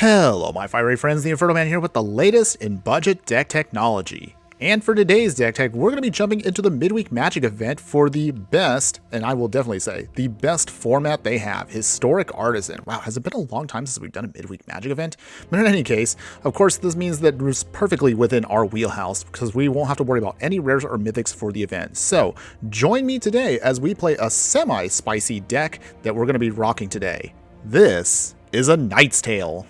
Hello my fiery friends, the Infernoman here with the latest in budget deck technology. And for today's deck tech, we're going to be jumping into the Midweek Magic Event for the best, and I will definitely say, the best format they have, Historic Artisan. Wow, has it been a long time since we've done a Midweek Magic Event? But in any case, of course, this means that it's perfectly within our wheelhouse, because we won't have to worry about any rares or mythics for the event. So, join me today as we play a semi-spicy deck that we're going to be rocking today. This is a Knight's Tale.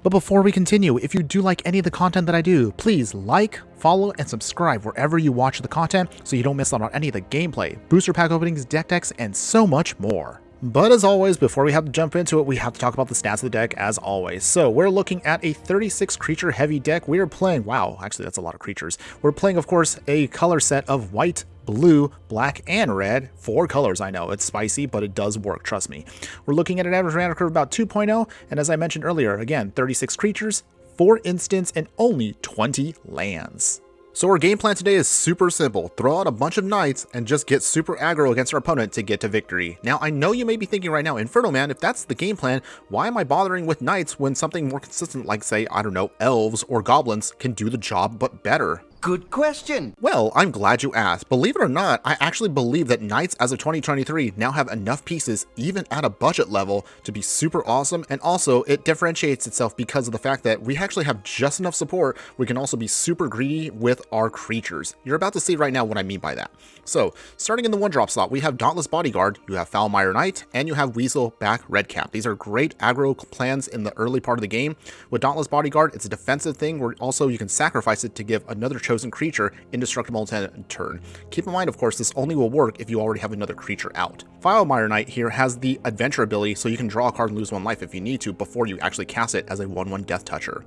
But before we continue, if you do like any of the content that I do, please like, follow, and subscribe wherever you watch the content so you don't miss out on any of the gameplay, booster pack openings, deck decks, and so much more. But as always, before we have to jump into it, we have to talk about the stats of the deck as always. So we're looking at a 36 creature heavy deck. We are playing, wow, actually that's a lot of creatures. We're playing, of course, a color set of white, blue, black, and red. 4 colors, I know. It's spicy, but it does work, trust me. We're looking at an average mana curve of about 2.0, and as I mentioned earlier, again, 36 creatures, 4 instants, and only 20 lands. So our game plan today is super simple. Throw out a bunch of knights and just get super aggro against our opponent to get to victory. Now, I know you may be thinking right now, Infernoman, if that's the game plan, why am I bothering with knights when something more consistent like, say, I don't know, elves or goblins can do the job but better? Good question. Well, I'm glad you asked. Believe it or not, I actually believe that Knights as of 2023 now have enough pieces, even at a budget level, to be super awesome, and also it differentiates itself because of the fact that we actually have just enough support. We can also be super greedy with our creatures. You're about to see right now what I mean by that. So, starting in the 1-drop slot, we have Dauntless Bodyguard, you have Foulmire Knight, and you have Weaselback Redcap. These are great aggro plans in the early part of the game. With Dauntless Bodyguard, it's a defensive thing where also you can sacrifice it to give another chosen creature indestructible until turn. Keep in mind, of course, this only will work if you already have another creature out. Foulmire Knight here has the adventure ability, so you can draw a card and lose 1 life if you need to before you actually cast it as a 1/1 Death Toucher.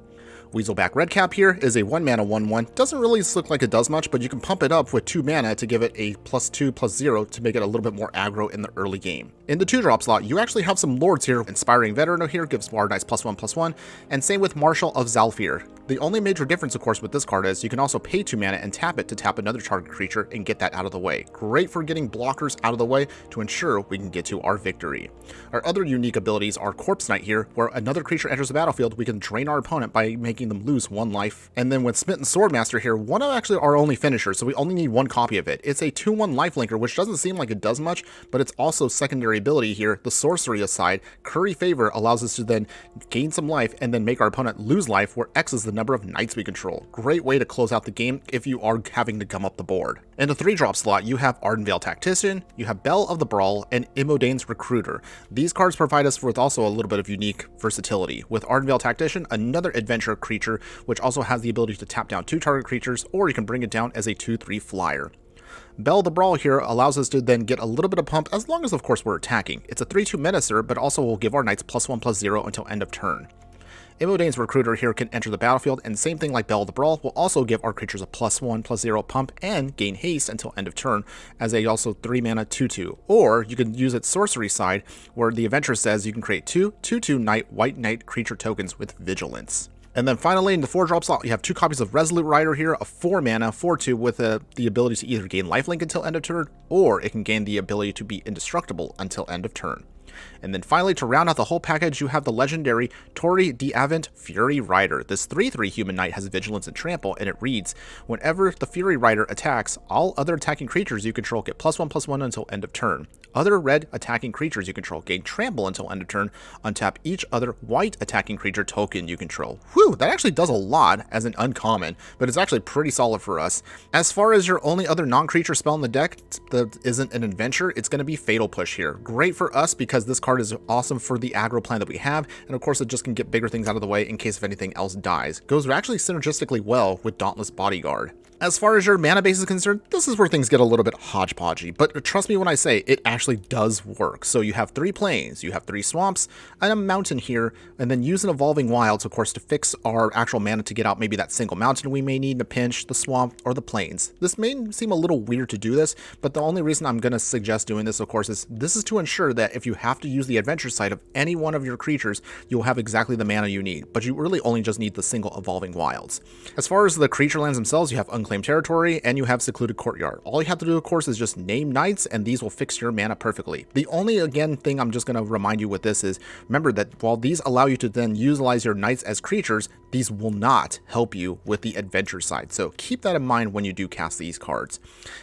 Weaselback Redcap here is a 1 mana 1/1. Doesn't really look like it does much, but you can pump it up with 2 mana to give it a +2/+0 to make it a little bit more aggro in the early game. In the 2-drop slot, you actually have some lords here. Inspiring Veteran here gives our Knights +1/+1, and same with Marshal of Zhalfir. The only major difference, of course, with this card is you can also pay 2 mana and tap it to tap another target creature and get that out of the way. Great for getting blockers out of the way to ensure we can get to our victory. Our other unique abilities are Corpse Knight here, where another creature enters the battlefield, we can drain our opponent by making them lose 1 life. And then with Smitten Swordmaster here, one of actually our only finishers, so we only need 1 copy of it. It's a 2/1 lifelinker, which doesn't seem like it does much, but it's also secondary ability here. The sorcery aside, Curry Favor allows us to then gain some life and then make our opponent lose life, where X is the number of knights we control. Great way to close out the game if you are having to gum up the board. In the 3-drop slot, you have Ardenvale Tactician, you have Belle of the Brawl, and Imodane's Recruiter. These cards provide us with also a little bit of unique versatility. With Ardenvale Tactician, another adventure creature, which also has the ability to tap down 2 target creatures, or you can bring it down as a 2/3 flyer. Belle of the Brawl here allows us to then get a little bit of pump, as long as of course we're attacking. It's a 3/2 menacer, but also will give our knights +1/+0 until end of turn. Imodane's Recruiter here can enter the battlefield, and same thing like Belle of the Brawl, will also give our creatures a +1/+0 pump and gain haste until end of turn, as a also 3 mana 2/2. Or you can use its sorcery side, where the adventure says you can create 2 2/2 Knight White Knight creature tokens with Vigilance. And then finally, in the 4-drop slot, you have 2 copies of Resolute Rider here, a 4 mana 4/2 with the ability to either gain lifelink until end of turn, or it can gain the ability to be indestructible until end of turn. And then finally, to round out the whole package, you have the legendary Tori D'Avant Fury Rider. This 3/3 human knight has Vigilance and Trample, and it reads, whenever the Fury Rider attacks, all other attacking creatures you control get +1/+1 until end of turn. Other red attacking creatures you control gain Trample until end of turn. Untap each other white attacking creature token you control. Whew, that actually does a lot as an uncommon, but it's actually pretty solid for us. As far as your only other non-creature spell in the deck that isn't an adventure, it's going to be Fatal Push here. Great for us because this card is awesome for the aggro plan that we have, and of course it just can get bigger things out of the way in case if anything else dies. Goes actually synergistically well with Dauntless Bodyguard. As far as your mana base is concerned, this is where things get a little bit hodgepodgey, but trust me when I say it actually does work. So you have 3 plains, you have 3 swamps, and a mountain here, and then use an Evolving Wilds, of course, to fix our actual mana to get out maybe that single mountain we may need in a pinch, the swamp, or the plains. This may seem a little weird to do this, but the only reason I'm going to suggest doing this, of course, is this is to ensure that if you have to use the adventure side of any one of your creatures, you'll have exactly the mana you need, but you really only just need the single Evolving Wilds. As far as the creature lands themselves, you have Unclaimed Territory and you have Secluded Courtyard. All you have to do, of course, is just name knights, and these will fix your mana perfectly. The only, again, thing I'm just going to remind you with this is, remember that while these allow you to then utilize your knights as creatures, these will not help you with the adventure side. So keep that in mind when you do cast these cards.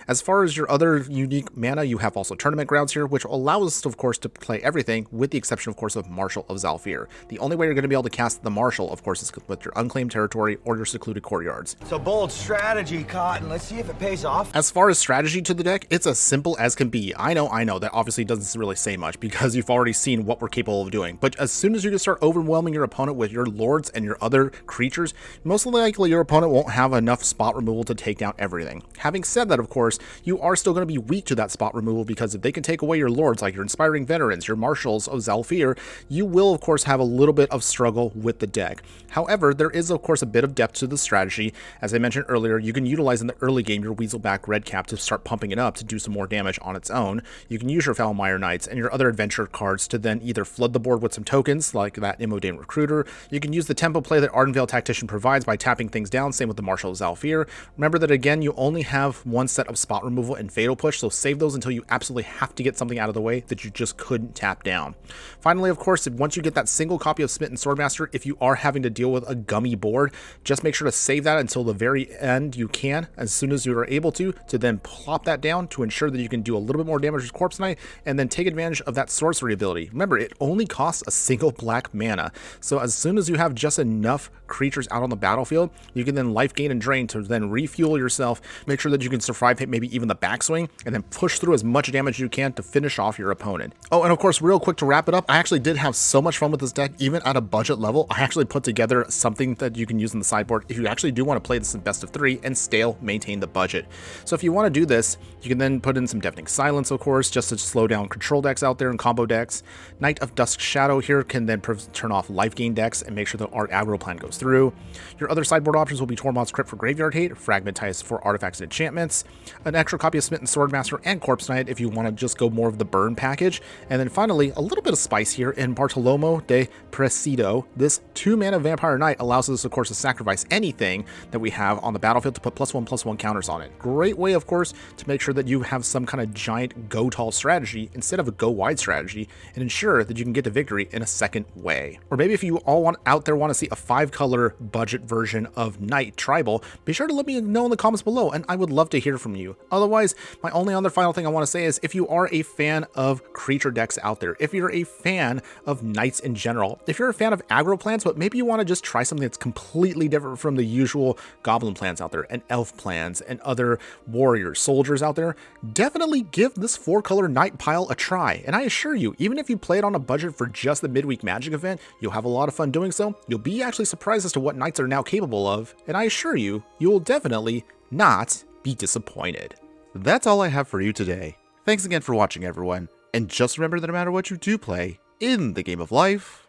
As far as your other unique mana, you have also Tournament Grounds here, which allows us, of course, to play everything with the exception, of course, of Marshal of Zhalfir. The only way you're going to be able to cast the Marshal, of course, is with your Unclaimed Territory or your Secluded Courtyards. So bold strategy, Cotton. Let's see if it pays off. As far as strategy to the deck, it's as simple as can be. I know that obviously doesn't really say much because you've already seen what we're capable of doing. But as soon as you can start overwhelming your opponent with your lords and your other creatures, most likely your opponent won't have enough spot removal to take down everything. Having said that, of course, you are still going to be weak to that spot removal because if they can take away your lords, like your Inspiring Veterans, your Marshals of Zhalfir, you will, of course, have a little bit of struggle with the deck. However, there is, of course, a bit of depth to the strategy. As I mentioned earlier, you can utilize in the early game your Weaselback Redcap to start pumping it up to do some more damage on its own. You can use your Foulmire Knights and your other adventure cards to then either flood the board with some tokens, like that Imodan Recruiter. You can use the tempo play that Ardenvale Tactician provides by tapping things down, same with the Marshal of Zhalfir. Remember that, again, you only have one set of spot removal and Fatal Push, so save those until you absolutely have to get something out of the way that you just couldn't tap down. Finally, of course, once you get that single copy of Smitten Swordmaster, if you are having to deal with a gummy board, just make sure to save that until the very end you can, as soon as you are able to then plop that down to ensure that you can do a little bit more damage with Corpse Knight, and then take advantage of that sorcery ability. Remember, it only costs a single black mana, so as soon as you have just enough creatures out on the battlefield, you can then life gain and drain to then refuel yourself, make sure that you can survive maybe even the backswing, and then push through as much damage as you can to finish off your opponent. Oh, and of course, real quick to wrap it up, I actually did have so much fun with this deck, even at a budget level. I actually put together something that you can use in the sideboard if you actually do want to play this in best of 3 and still maintain the budget. So if you want to do this, you can then put in some Deafening Silence, of course, just to slow down control decks out there and combo decks. Knight of Dusk Shadow here can then turn off life gain decks and make sure that our aggro plan goes through. Your other sideboard options will be Tormod's Crypt for Graveyard Hate, Fragmentize for artifacts and enchantments, an extra copy of Smitten Swordmaster and Corpse Knight if you want to just go more of the burn package, and then finally a little bit of spice here in Bartolomeo de Presidio. This 2-mana Vampire Knight allows us, of course, to sacrifice anything that we have on the battlefield to put +1/+1 counters on it. Great way, of course, to make sure that you have some kind of giant go tall strategy instead of a go wide strategy, and ensure that you can get to victory in a second way. Or maybe if you all out there want to see a 5-color budget version of Knight Tribal, be sure to let me know in the comments below, and I would love to hear from you. Otherwise, my only other final thing I want to say is if you are a fan of creature decks out there, if you're a fan of knights in general, if you're a fan of aggro plans, but maybe you want to just try something that's completely different from the usual goblin plans out there and elf plans and other warriors, soldiers out there, definitely give this 4-color Knight pile a try. And I assure you, even if you play it on a budget for just the Midweek Magic event, you'll have a lot of fun doing so. You'll be actually surprised as to what knights are now capable of, and I assure you, you will definitely not be disappointed. That's all I have for you today. Thanks again for watching, everyone, and just remember that no matter what you do play in the game of life,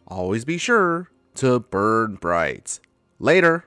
always be sure to burn bright. Later.